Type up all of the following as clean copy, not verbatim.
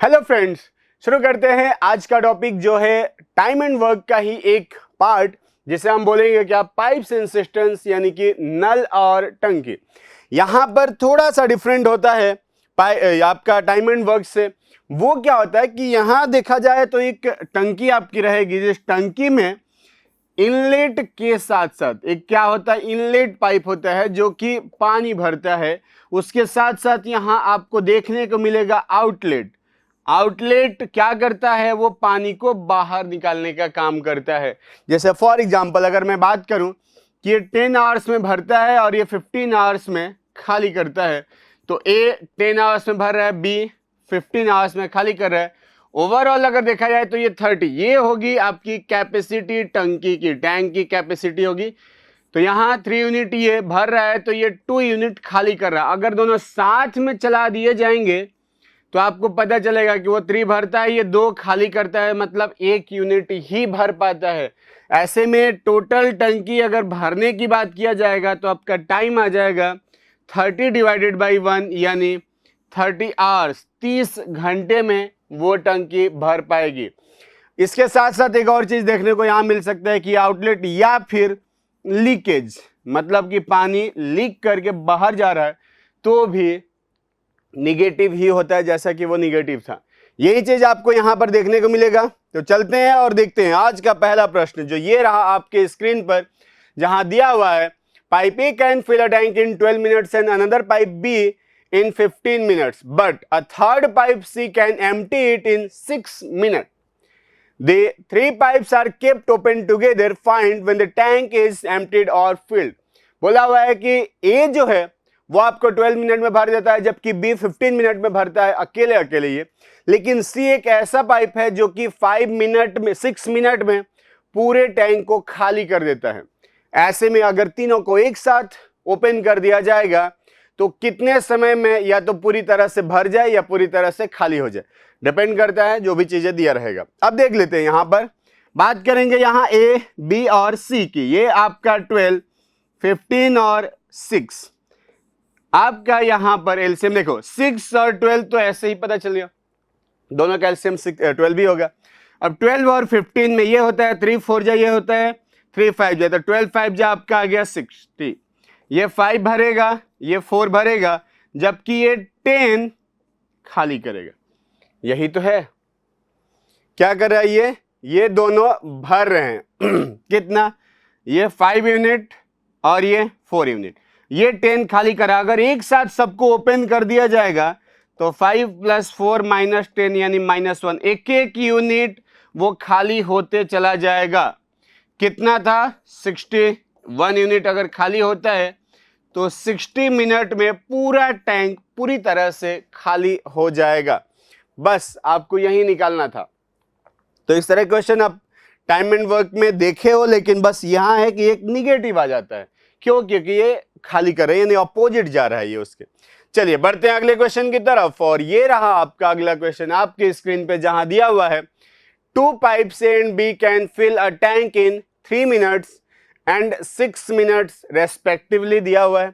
Hello friends, शुरू करते हैं आज का टॉपिक जो है टाइम एंड वर्क का ही एक पार्ट, जिसे हम बोलेंगे क्या, पाइप्स एंड सिस्टम्स, यानी कि नल और टंकी। यहाँ पर थोड़ा सा डिफरेंट होता है आपका टाइम एंड वर्क से। वो क्या होता है कि यहाँ देखा जाए तो एक टंकी आपकी रहेगी, जिस टंकी में इनलेट के साथ साथ एक क्या होता है, इनलेट पाइप होता है जो कि पानी भरता है। उसके साथ साथ यहाँ आपको देखने को मिलेगा आउटलेट। आउटलेट क्या करता है, वो पानी को बाहर निकालने का काम करता है। जैसे फॉर एग्जांपल अगर मैं बात करूं कि ये 10 आवर्स में भरता है और ये 15 आवर्स में खाली करता है, तो ए 10 आवर्स में भर रहा है, बी 15 आवर्स में खाली कर रहा है। ओवरऑल अगर देखा जाए तो ये 30, ये होगी आपकी कैपेसिटी टंकी की, टैंक की कैपेसिटी होगी। तो यहाँ 3 यूनिट ये भर रहा है, तो ये 2 यूनिट खाली कर रहा है। अगर दोनों साथ में चला दिए जाएंगे तो आपको पता चलेगा कि वो 3 भरता है, ये 2 खाली करता है, मतलब 1 यूनिट ही भर पाता है। ऐसे में टोटल टंकी अगर भरने की बात किया जाएगा तो आपका टाइम आ जाएगा 30 डिवाइडेड बाई 1, यानी 30 आवर्स, 30 घंटे में वो टंकी भर पाएगी। इसके साथ साथ एक और चीज देखने को यहाँ मिल सकता है कि आउटलेट या फिर लीकेज, मतलब कि पानी लीक करके बाहर जा रहा है तो भी निगेटिव ही होता है, जैसा कि वो निगेटिव था। यही चीज आपको यहां पर देखने को मिलेगा। तो चलते हैं और देखते हैं आज का पहला प्रश्न, जो ये रहा आपके स्क्रीन पर, जहां दिया हुआ है pipe A can fill a tank in 12 minutes and another pipe B in 15 minutes, but a third pipe C can empty it in 6 minutes. The 3 pipes are kept open together. Find when the tank is emptied or filled. बोला हुआ है कि A जो है वो आपको 12 minute में भर देता है, जबकि B 15 मिनट में भरता है अकेले अकेले ये। लेकिन C एक ऐसा पाइप है जो कि 6 मिनट में पूरे टैंक को खाली कर देता है। ऐसे में अगर तीनों को एक साथ ओपन कर दिया जाएगा तो कितने समय में या तो पूरी तरह से भर जाए या पूरी तरह से खाली हो जाए, डिपेंड करता है जो भी चीजें दिया रहेगा। अब देख लेते हैं, यहां पर बात करेंगे यहाँ ए, बी और सी की। ये आपका 12, 15 और 6, आपका यहां पर एलसीएम देखो 6 और 12 तो ऐसे ही पता चल गया, दोनों का एलसीएम 12 भी होगा। अब 12 और 15 में ये होता है 3 4 जा, ये होता है 3 5 जा, तो 12 5 जा आपका आ गया 60। ये 5 भरेगा, ये 4 भरेगा, जबकि ये 10 खाली करेगा। यही तो है, क्या कर रहा है ये दोनों भर रहे हैं कितना, ये 5 यूनिट और ये 4 यूनिट, ये 10 खाली करा। अगर एक साथ सबको ओपन कर दिया जाएगा तो 5 + 4 - 10 यानी -1, एक एक यूनिट वो खाली होते चला जाएगा। कितना था, 61 यूनिट अगर खाली होता है तो 60 मिनट में पूरा टैंक पूरी तरह से खाली हो जाएगा। बस आपको यही निकालना था। तो इस तरह क्वेश्चन आप टाइम एंड वर्क में देखे हो, लेकिन बस यहां है कि एक निगेटिव आ जाता है। क्यों? क्योंकि ये खाली कर रहे हैं, यानी अपोजिट जा रहा है ये उसके। चलिए बढ़ते हैं अगले क्वेश्चन की तरफ, और ये रहा आपका अगला क्वेश्चन आपके स्क्रीन पे, जहां दिया हुआ है 2 pipes A and B can fill a tank in 3 minutes and 6 minutes respectively दिया हुआ है।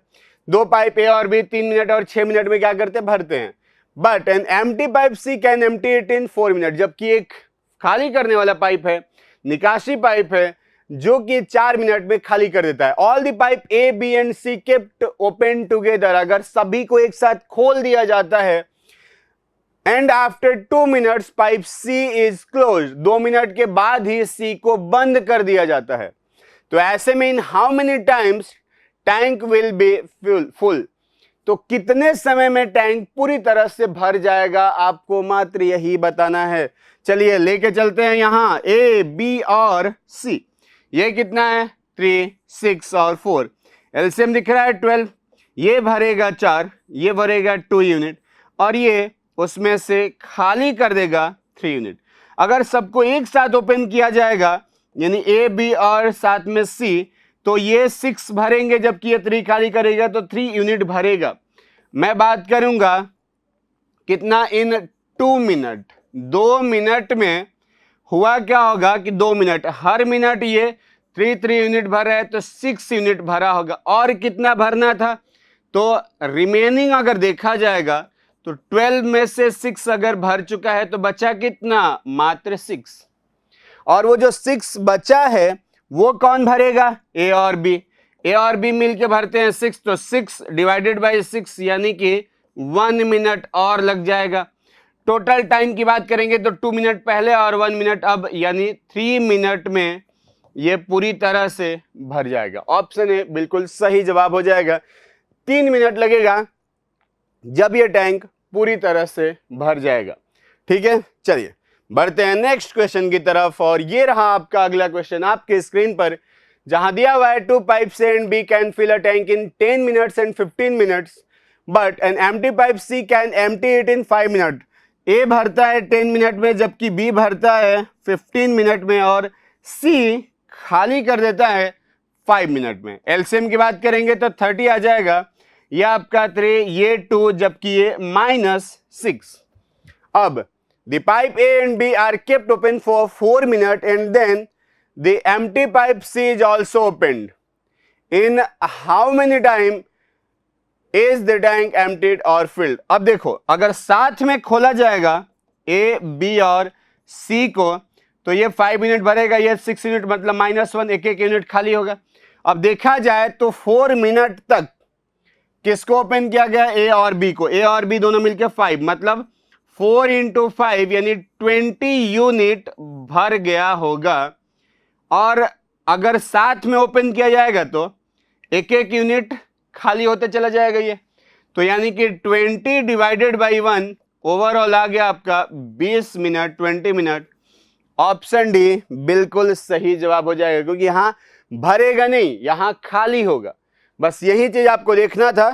2 पाइप ए और बी 3 मिनट और 6 मिनट में क्या करते हैं, भरते हैं। But an empty pipe C can empty it in 4 minute, जबकि एक खाली करने वाला पाइप है, निकासी पाइप है, जो कि 4 मिनट में खाली कर देता है। All the pipe A, B and C kept open together, अगर सभी को एक साथ खोल दिया जाता है, and after 2 minutes pipe C is close, 2 minute के बाद ही सी को बंद कर दिया जाता है। तो ऐसे में in how many times tank will be full, तो कितने समय में टैंक पूरी तरह से भर जाएगा, आपको मात्र यही बताना है। चलिए लेके चलते हैं यहां ए, बी और सी। ये कितना है, 3, 6 और 4। एलसीएम दिख रहा है 12, ये भरेगा 4, ये भरेगा 2 यूनिट, और ये उसमें से खाली कर देगा 3 यूनिट। अगर सबको एक साथ ओपन किया जाएगा, यानी ए, बी और साथ में सी, तो ये 6 भरेंगे, जबकि ये 3 खाली करेगा तो 3 यूनिट भरेगा। मैं बात करूंगा कितना, इन 2 मिनट, 2 मिनट में हुआ क्या होगा कि 2 मिनट, हर मिनट ये 3 यूनिट भर रहा है तो 6 यूनिट भरा होगा। और कितना भरना था, तो रिमेनिंग अगर देखा जाएगा तो 12 में से 6 अगर भर चुका है तो बचा कितना, मात्र 6। और वो जो 6 बचा है वो कौन भरेगा, ए और बी। ए और बी मिलके भरते हैं 6, तो 6 डिवाइडेड बाई 6 यानी कि 1 मिनट और लग जाएगा। टोटल टाइम की बात करेंगे तो 2 मिनट पहले और 1 मिनट अब, यानी 3 मिनट में ये पूरी तरह से भर जाएगा। ऑप्शन ए बिल्कुल सही जवाब हो जाएगा। 3 मिनट लगेगा जब ये टैंक पूरी तरह से भर जाएगा। ठीक है, चलिए बढ़ते हैं नेक्स्ट क्वेश्चन की तरफ। और ये रहा आपका अगला क्वेश्चन आपके स्क्रीन पर, जहां दिया हुआ है 2 pipes A and B can fill a tank in 10 minutes and 15 minutes, but an empty pipe C can empty it in 5 minutes. A भरता है 10 मिनट में जबकि B भरता है 15 मिनट में और C खाली कर देता है 5 मिनट में। एलसीएम की बात करेंगे तो 30 आ जाएगा, यह आपका 3, ये 2 जबकि ये -6। अब the pipe A and B are kept open for 4 minutes and then the empty pipe C is also opened. In how many time is the tank emptied or filled? अब देखो, अगर साथ में खोला जाएगा A, B और C को तो ये 5 मिनट भरेगा, ये 6 मिनट मतलब -1, एक यूनिट खाली होगा। अब देखा जाए तो 4 मिनट तक किसको ओपन किया गया, ए और बी को। ए और बी दोनों मिलकर 5 मतलब 4 × 5 यानी 20 यूनिट भर गया होगा। और अगर साथ में ओपन किया जाएगा तो एक यूनिट खाली होते चला जाएगा ये, तो यानी कि 20 डिवाइडेड बाई 1 ओवरऑल आ गया आपका 20 मिनट, 20 मिनट। ऑप्शन डी बिल्कुल सही जवाब हो जाएगा, क्योंकि यहां भरेगा नहीं, यहां खाली होगा। बस यही चीज आपको देखना था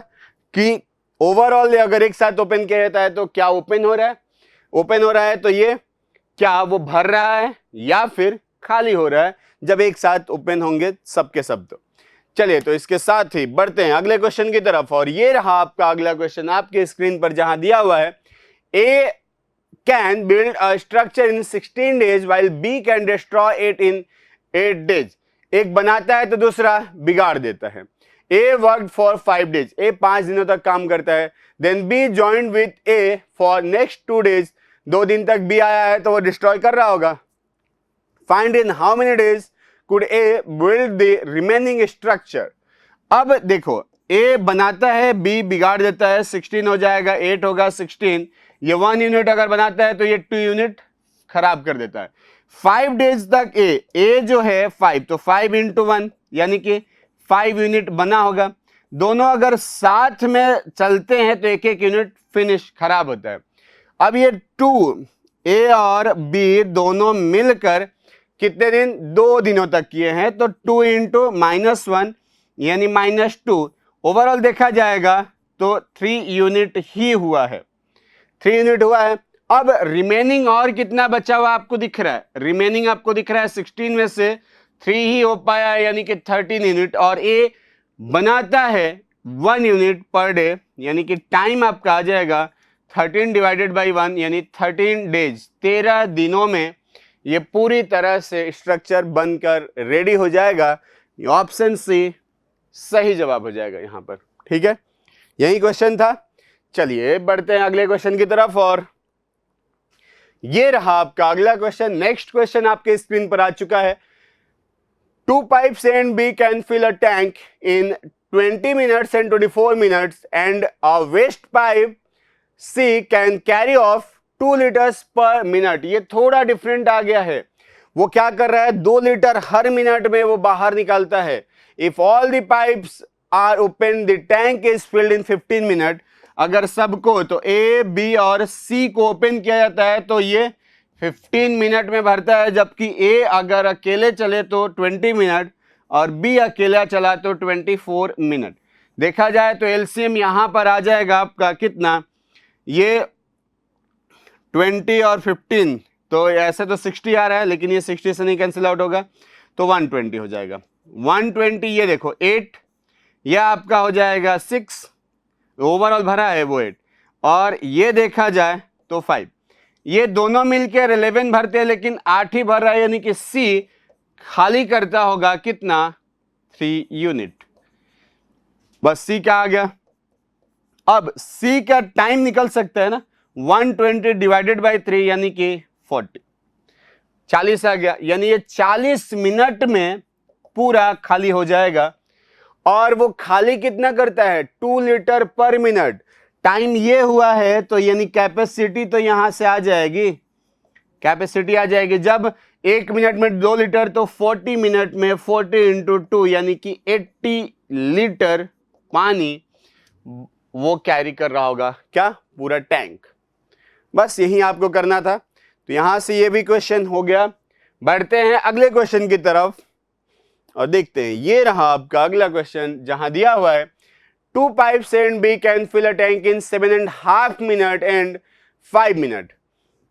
कि ओवरऑल अगर एक साथ ओपन किया जाता है तो क्या ओपन हो रहा है, ओपन हो रहा है तो ये क्या वो भर रहा है या फिर खाली हो रहा है जब एक साथ ओपन होंगे सबके सब। तो चलिए, तो इसके साथ ही बढ़ते हैं अगले क्वेश्चन की तरफ। और ये रहा आपका अगला क्वेश्चन आपके स्क्रीन पर, जहां दिया हुआ है A can build a structure in 16 days while B can destroy it in 8 days. एक बनाता है तो दूसरा बिगाड़ देता है। A worked for 5 days, A 5 दिनों तक काम करता है। Then B joined with A for next 2 days, 2 दिन तक B आया है तो वो डिस्ट्रॉय कर रहा होगा। Find in how many days could A build the remaining structure. अब देखो, A बनाता है, B बिगाड़ देता है, 16 हो जाएगा, 8 होगा 16, ये 1 यूनिट अगर बनाता है तो ये 2 यूनिट खराब कर देता है। 5 डेज तक A जो है 5, तो 5 × 1 यानी कि 5 यूनिट बना होगा। दोनों अगर साथ में चलते हैं तो एक यूनिट फिनिश खराब होता है। अब ये 2 A और B दोनों मिलकर कितने दिन, 2 दिनों तक किए हैं, तो 2 × -1 यानी -2। ओवरऑल देखा जाएगा तो 3 यूनिट ही हुआ है, 3 यूनिट हुआ है। अब रिमेनिंग और कितना बचा हुआ आपको दिख रहा है, रिमेनिंग आपको दिख रहा है 16 में से 3 ही हो पाया है यानी कि 13 यूनिट, और A बनाता है 1 यूनिट पर डे, यानी कि टाइम आपका आ जाएगा 13 डिवाइडेड बाई 1 यानी 13 डेज, 13 दिनों में ये पूरी तरह से स्ट्रक्चर बनकर रेडी हो जाएगा। ऑप्शन सी सही जवाब हो जाएगा यहां पर। ठीक है, यही क्वेश्चन था। चलिए बढ़ते हैं अगले क्वेश्चन की तरफ। और ये रहा आपका अगला क्वेश्चन। नेक्स्ट क्वेश्चन आपके स्क्रीन पर आ चुका है। 2 pipes A and B can fill a tank in 20 minutes and 24 minutes, and a waste pipe C can carry off 2 liters per minute. ये थोड़ा डिफरेंट आ गया है। वो क्या कर रहा है, 2 लीटर हर मिनट में वो बाहर निकालता है। If all the pipes are open, the tank is filled in 15 minutes. अगर सबको, तो A, B और C को ओपन किया जाता है तो ये 15 मिनट में भरता है, जबकि A अगर अकेले चले तो 20 मिनट और B अकेला चला तो 24 मिनट। देखा जाए तो एलसीएम यहां पर आ जाएगा आपका कितना, ये 20 और 15, तो ऐसे तो 60 आ रहा है लेकिन ये 60 से नहीं कैंसिल आउट होगा तो 120 हो जाएगा। 120 ये देखो 8, यह आपका हो जाएगा 6, ओवरऑल भरा है वो 8, और ये देखा जाए तो 5, ये दोनों मिलकर 11 भरते हैं लेकिन 8 ही भर रहा है, यानी कि C खाली करता होगा कितना, 3 यूनिट। बस C क्या आ गया, अब C का टाइम निकल सकता है ना, 120 डिवाइडेड बाई 3 यानी कि 40, 40 आ गया, यानी ये 40 मिनट में पूरा खाली हो जाएगा। और वो खाली कितना करता है, 2 लीटर पर मिनट। टाइम ये हुआ है तो यानी कैपेसिटी तो यहां से आ जाएगी, कैपेसिटी आ जाएगी। जब 1 मिनट में 2 लीटर तो 40 मिनट में 40 इंटू 2 यानी कि 80 लीटर पानी वो कैरी कर रहा होगा, क्या, पूरा टैंक। बस यही आपको करना था। तो यहां से ये भी क्वेश्चन हो गया। बढ़ते हैं अगले क्वेश्चन की तरफ और देखते हैं। ये रहा आपका अगला क्वेश्चन जहां दिया हुआ है 2 pipes A and B can fill a tank in 7.5 minute and 5 minute,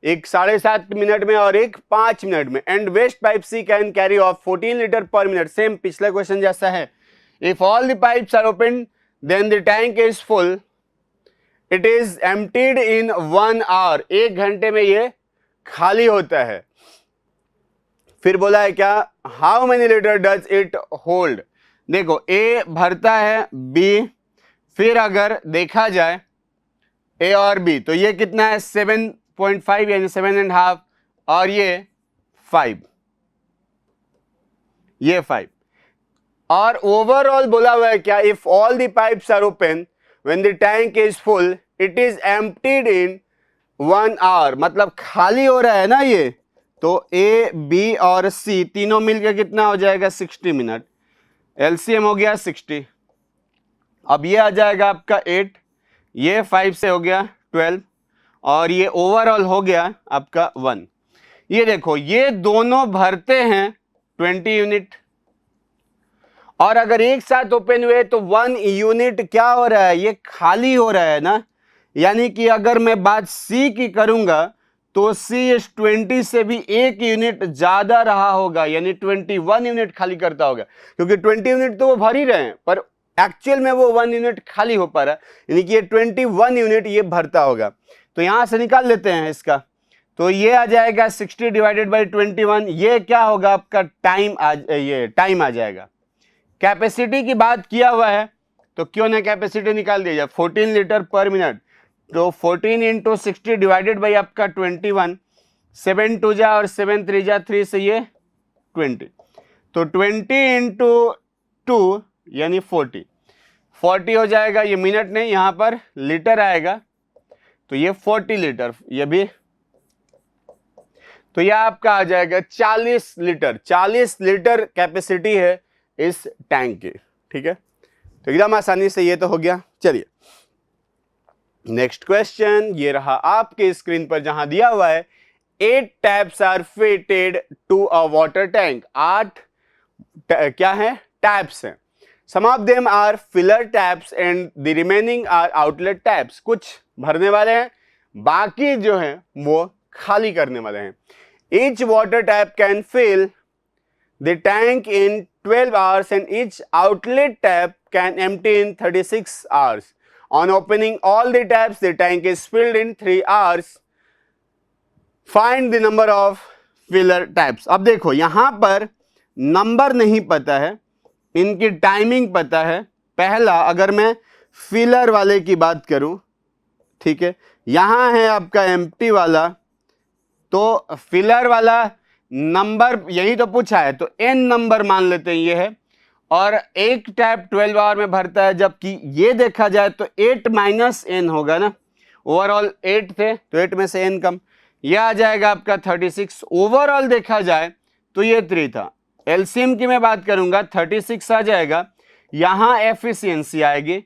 एक 7.5 मिनट में और एक 5 मिनट में। And waste pipe C can carry off 14 litre per minute. Same पिछला क्वेश्चन जैसा है। If all the pipes are open then the tank is full, it is emptied in 1 hour, 1 घंटे में ये खाली होता है। फिर बोला है क्या, how many litre does it hold. देखो ए भरता है बी, फिर अगर देखा जाए ए और बी तो ये कितना है 7.5 यानी 7.5 और ये 5, ये 5। और ओवरऑल बोला हुआ है क्या, if all the pipes are open when the tank is full it is emptied in 1 hour, मतलब खाली हो रहा है ना ये। तो ए बी और सी तीनों मिलकर कितना हो जाएगा 60 मिनट, एलसीएम हो गया 60। अब ये आ जाएगा आपका 8, ये 5 से हो गया 12 और ये ओवरऑल हो गया आपका 1। ये देखो ये दोनों भरते हैं 20 यूनिट और अगर एक साथ ओपन हुए तो 1 यूनिट क्या हो रहा है, ये खाली हो रहा है ना। यानी कि अगर मैं बात सी की करूंगा तो सी इस 20 से भी 1 यूनिट ज्यादा रहा होगा, यानी 21 यूनिट खाली करता होगा, क्योंकि 20 यूनिट तो वो भर ही रहे हैं पर एक्चुअल में वो 1 यूनिट खाली हो पा रहा है, यानी कि ये 21 यूनिट ये भरता होगा। तो यहां से निकाल लेते हैं इसका, तो ये आ जाएगा 60 डिवाइडेड बाई 21, ये क्या होगा आपका टाइम, ये टाइम आ जाएगा। कैपेसिटी की बात किया हुआ है तो क्यों ना कैपेसिटी निकाल दिया जाए, 14 लीटर पर मिनट। तो 14 इंटू 60 डिवाइडेड बाई आपका 21, 7 2 जा और 7 3 जा 3 से ये 20, तो 20 इंटू 2 यानी 40 हो जाएगा। ये मिनट नहीं, यहां पर लीटर आएगा, तो ये 40 लीटर, ये भी, तो यह आपका आ जाएगा 40 लीटर। 40 लीटर कैपेसिटी है इस टैंक की, ठीक है। तो एकदम आसानी से ये तो हो गया। चलिए नेक्स्ट क्वेश्चन, ये रहा आपके स्क्रीन पर जहां दिया हुआ है 8 taps are fitted to a water tank. 8 क्या है, टैप्स हैं। Some of them are filler taps and the remaining are outlet taps. कुछ भरने वाले हैं, बाकी जो हैं वो खाली करने वाले हैं। Each water tap can fill the tank in 12 hours and each outlet tap can empty in 36 hours. On opening all the taps, the tank is filled in 3 hours. Find the number of filler taps. अब देखो यहां पर number नहीं पता है, इनकी timing पता है। पहला अगर मैं फिलर वाले की बात करूं, ठीक है, यहां है आपका एम्प्टी वाला, तो फिलर वाला नंबर यही तो पूछा है, तो n नंबर मान लेते हैं ये है। और एक टैप 12 आवर में भरता है, जबकि ये देखा जाए तो 8 माइनस n होगा ना। ओवरऑल 8 थे तो 8 में से n कम, यह आ जाएगा आपका 36। ओवरऑल देखा जाए तो ये 3 था। एलसीएम की मैं बात करूंगा 36 आ जाएगा। यहां एफिशिएंसी आएगी,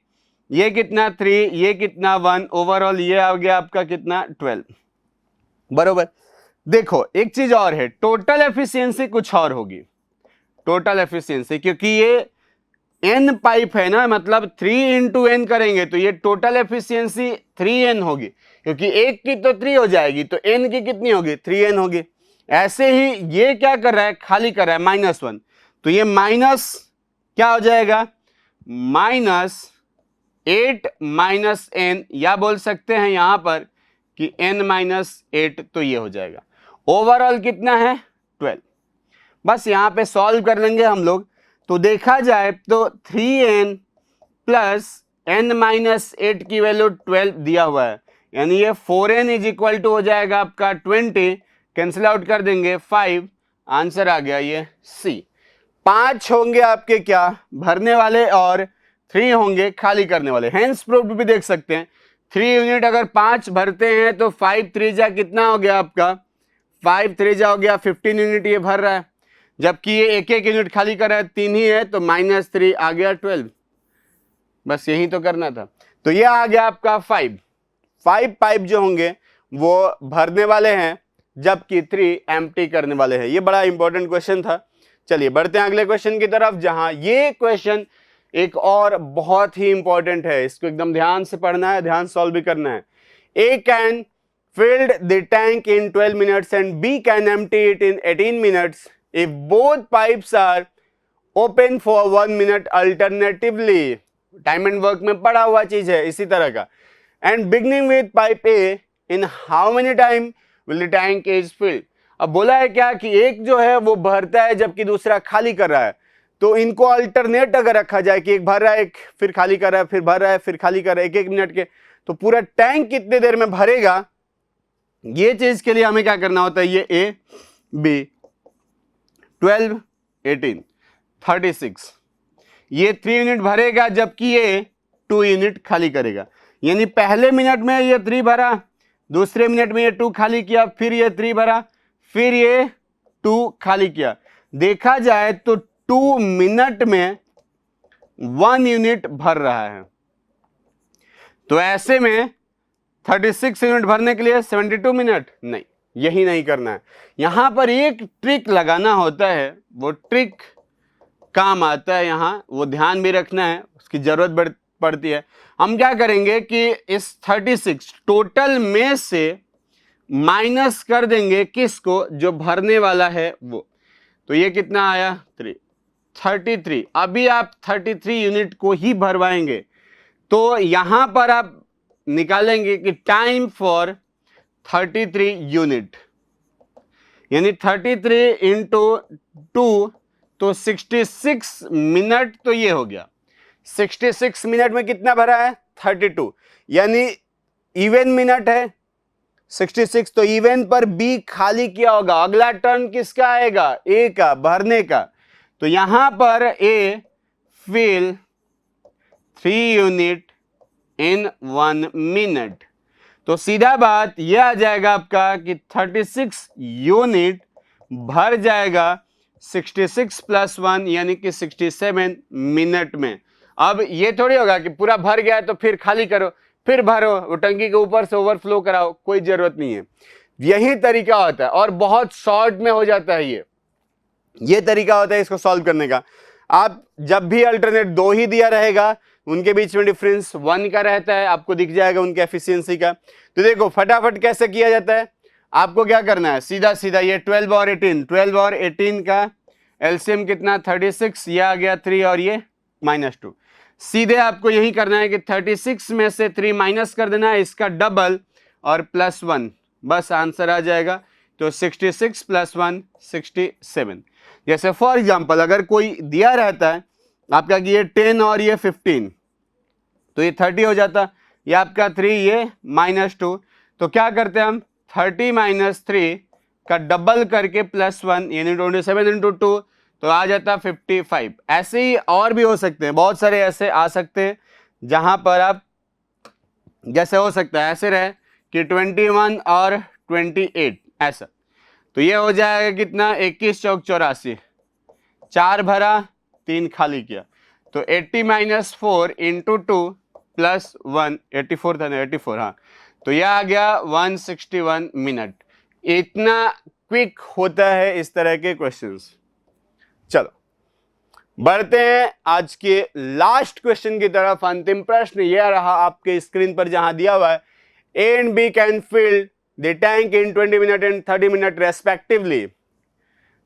ये कितना 3, ये कितना 1, ओवरऑल ये आ गया आपका कितना 12, बरोबर। देखो एक चीज और है, टोटल एफिशिएंसी कुछ और होगी। टोटल एफिशिएंसी, क्योंकि ये n पाइप है ना, मतलब 3 इंटू n करेंगे तो ये टोटल एफिशिएंसी 3n होगी, क्योंकि एक की तो 3 हो जाएगी तो n की कितनी होगी, 3n होगी। ऐसे ही ये क्या कर रहा है, खाली कर रहा है -1, तो ये माइनस क्या हो जाएगा, -8 माइनस n, या बोल सकते हैं यहां पर कि n-8, तो ये हो जाएगा। ओवरऑल कितना है 12। बस यहां पे सॉल्व कर लेंगे हम लोग। तो देखा जाए तो 3n प्लस n-8 की वैल्यू 12 दिया हुआ है, यानी ये 4n इज इक्वल टू हो जाएगा आपका 20, कैंसिल आउट कर देंगे 5, आंसर आ गया ये सी। 5 होंगे आपके क्या भरने वाले और 3 होंगे खाली करने वाले। हेंस प्रूव्ड भी देख सकते हैं, 3 यूनिट अगर 5 भरते हैं तो 5 3 कितना हो गया आपका, 5 3 हो गया 15 यूनिट ये भर रहा है, जबकि ये एक एक यूनिट खाली कर रहा है, 3 ही है तो -3 आ गया 12। बस यही तो करना था। तो ये आ गया आपका 5 पाइप जो होंगे वो भरने वाले हैं, जबकि 3 एम्प्टी करने वाले हैं। ये बड़ा इंपॉर्टेंट क्वेश्चन था। चलिए बढ़ते हैं अगले क्वेश्चन की तरफ, जहां ये क्वेश्चन एक और बहुत ही इंपॉर्टेंट है, इसको एकदम ध्यान से पढ़ना है, ध्यान सॉल्व भी करना है। A can filled the tank in 12 minutes and B can empty it in 18 minutes if both pipes are open for 1 minute alternatively। Time and work में पढ़ा हुआ चीज है इसी तरह का। And beginning with pipe A, in how many time will the tank is filled. अब बोला है क्या कि एक जो है वो भरता है जबकि दूसरा खाली कर रहा है, तो इनको अल्टरनेट अगर रखा जाए कि एक भर रहा है एक फिर खाली कर रहा है फिर भर रहा है फिर खाली कर रहा है 1-1 मिनट के, तो पूरा टैंक कितने देर में भरेगा, ये चीज के लिए हमें क्या करना होता है, ये ए बी 12 18 36, ये 3 यूनिट भरेगा जबकि ये 2 यूनिट खाली करेगा। यानी पहले मिनट में ये 3 भरा, दूसरे मिनट में ये 2 खाली किया, फिर ये 3 भरा, फिर ये 2 खाली किया। देखा जाए तो 2 मिनट में 1 यूनिट भर रहा है। तो ऐसे में 36 यूनिट भरने के लिए 72 मिनट नहीं, यही नहीं करना है। यहां पर एक ट्रिक लगाना होता है, वो ट्रिक काम आता है, यहां वो ध्यान भी रखना है, उसकी जरूरत पड़ती है। हम क्या करेंगे कि इस 36 टोटल में से माइनस कर देंगे किसको, जो भरने वाला है वो। तो ये कितना आया 33। अभी आप 33 यूनिट को ही भरवाएंगे, तो यहां पर आप निकालेंगे कि टाइम फॉर 33 यूनिट, यानी 33 इंटू 2 तो 66 मिनट, तो ये हो गया 66 मिनट में कितना भरा है 32, यानी इवन मिनट है 66, तो इवन पर बी खाली किया होगा। अगला टर्न किसका आएगा, ए का, भरने का। तो यहां पर A fill 3 unit in 1 minute, तो सीधा बात यह आ जाएगा आपका कि 36 यूनिट भर जाएगा 66 + 1 यानी कि 67 मिनट में। अब ये थोड़ी होगा कि पूरा भर गया तो फिर खाली करो फिर भरो, वो टंकी के ऊपर से ओवरफ्लो कराओ, कोई जरूरत नहीं है। यही तरीका होता है और बहुत शॉर्ट में हो जाता है। ये तरीका होता है इसको सॉल्व करने का। आप जब भी अल्टरनेट 2 ही दिया रहेगा, उनके बीच में डिफरेंस 1 का रहता है, आपको दिख जाएगा उनके एफिशिएंसी का। तो देखो फटाफट कैसे किया जाता है, आपको क्या करना है, सीधा सीधा ये 12 और 18 का एलसीएम कितना 36, ये आ गया 3 और ये -2। सीधे आपको यही करना है कि 36 में से 3 माइनस कर देना है, इसका डबल और +1, बस आंसर आ जाएगा। तो 66 + 1 67। जैसे फॉर एग्जांपल अगर कोई दिया रहता है आपका कि ये 10 और ये 15, तो ये 30 हो जाता, ये आपका 3 ये -2, तो क्या करते हैं हम 30 - 3 का डबल करके +1 यानी 27 × 2, तो आ जाता 55। ऐसे ही और भी हो सकते हैं, बहुत सारे ऐसे आ सकते हैं जहां पर आप जैसे हो सकता है ऐसे रहे कि 21 और 28 ऐसा, तो ये हो जाएगा कितना 21 चौक 84, 4 भरा 3 खाली किया, तो 80 - 4 × 2 + 1 84 था ना 84, हाँ, तो यह आ गया 161 मिनट। इतना क्विक होता है इस तरह के क्वेश्चंस। चलो बढ़ते हैं आज के लास्ट क्वेश्चन की तरफ। अंतिम प्रश्न यह रहा आपके स्क्रीन पर जहां दिया हुआ है, A and B can fill the tank in 20 minute and 30 minute respectively.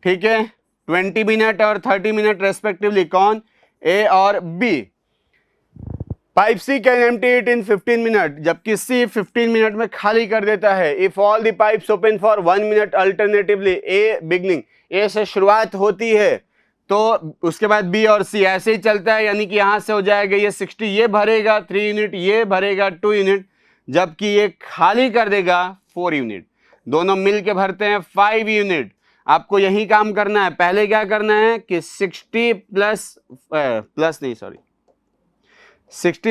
ठीक है, 20 मिनट और 30 मिनट रेस्पेक्टिवली, कौन, ए और B. Pipe C can empty it in 15 minute, जबकि सी 15 मिनट में खाली कर देता है। If all the pipes open for 1 minute alternatively, A beginning, A से शुरुआत होती है तो उसके बाद बी और सी ऐसे ही चलता है, यानी कि यहां से हो जाएगा ये 60, ये भरेगा 3 यूनिट, ये भरेगा 2 यूनिट, जबकि ये खाली कर देगा 4 यूनिट। दोनों मिलके भरते हैं 5 यूनिट। आपको यही काम करना है। पहले क्या करना है कि 60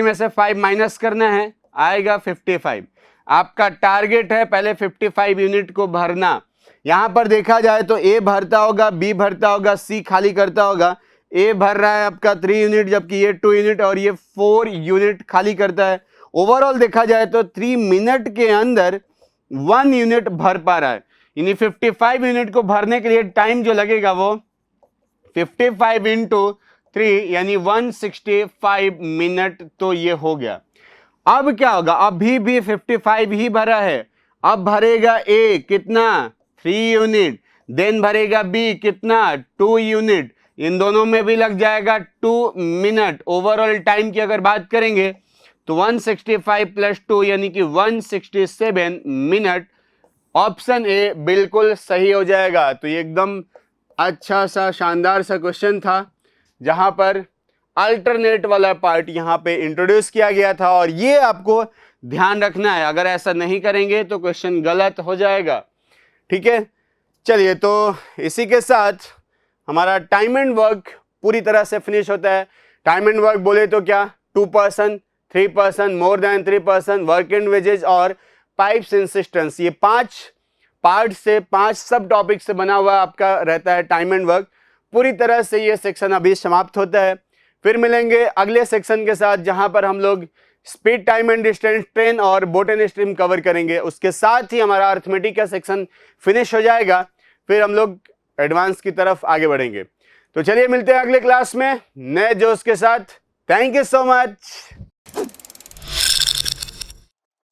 में से 5 माइनस करना है, आएगा 55। आपका टारगेट है पहले 55 यूनिट को भरना। यहां पर देखा जाए तो ए भरता होगा, बी भरता होगा, सी खाली करता होगा। ए भर रहा है आपका 3 यूनिट, जबकि ये 2 यूनिट और ये 4 यूनिट खाली करता है। ओवरऑल देखा जाए तो 3 मिनट के अंदर 1 यूनिट भर पा रहा है। यानी 55 यूनिट को भरने के लिए टाइम जो लगेगा वो 55 इंटू 3 यानी 165 मिनट। तो ये हो गया। अब क्या होगा, अभी भी 55 ही भरा है। अब भरेगा ए कितना, 3 यूनिट, देन भरेगा बी कितना, 2 यूनिट। इन दोनों में भी लग जाएगा 2 मिनट। ओवरऑल टाइम की अगर बात करेंगे तो 165 प्लस 2 यानी कि 167 मिनट। ऑप्शन ए बिल्कुल सही हो जाएगा। तो ये एकदम अच्छा सा शानदार सा क्वेश्चन था, जहां पर अल्टरनेट वाला पार्ट यहां पे इंट्रोड्यूस किया गया था, और ये आपको ध्यान रखना है। अगर ऐसा नहीं करेंगे तो क्वेश्चन गलत हो जाएगा। ठीक है, चलिए, तो इसी के साथ हमारा टाइम एंड वर्क पूरी तरह से फिनिश होता है। टाइम एंड वर्क बोले तो क्या, 2 person, 3 person, more than 3 person, work and wages और पाइप्स एंड सिस्टम्स, ये 5 पार्ट से 5 सब टॉपिक से बना हुआ आपका रहता है टाइम एंड वर्क। पूरी तरह से ये सेक्शन अभी समाप्त होता है। फिर मिलेंगे अगले सेक्शन के साथ, जहां पर हम लोग speed, time and distance, train और बोट एंड स्ट्रीम कवर करेंगे। उसके साथ ही हमारा अर्थमेटिक का सेक्शन फिनिश हो जाएगा। फिर हम लोग एडवांस की तरफ आगे बढ़ेंगे। तो चलिए मिलते हैं अगले क्लास में नए जोश के साथ। Thank you so much.